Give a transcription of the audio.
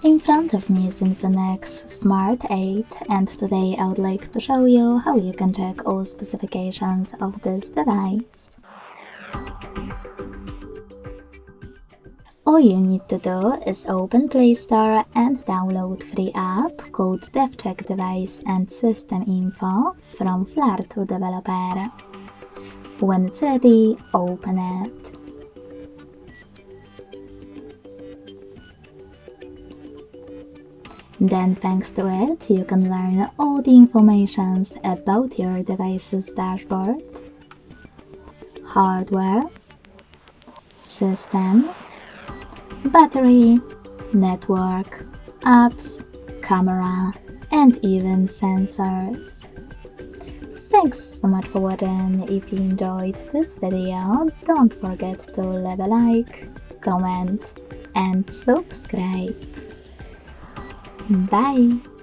In front of me is INFINIX Smart 8, and today I would like to show you how you can check all specifications of this device. All you need to do is open Play Store and download free app called DevCheck Device and System Info from Flartu developer. When it's ready, open it. Then, thanks to it, you can learn all the information about your device's dashboard, hardware, system, battery, network, apps, camera, and even sensors. Thanks so much for watching. If you enjoyed this video, don't forget to leave a like, comment, and subscribe. Bye!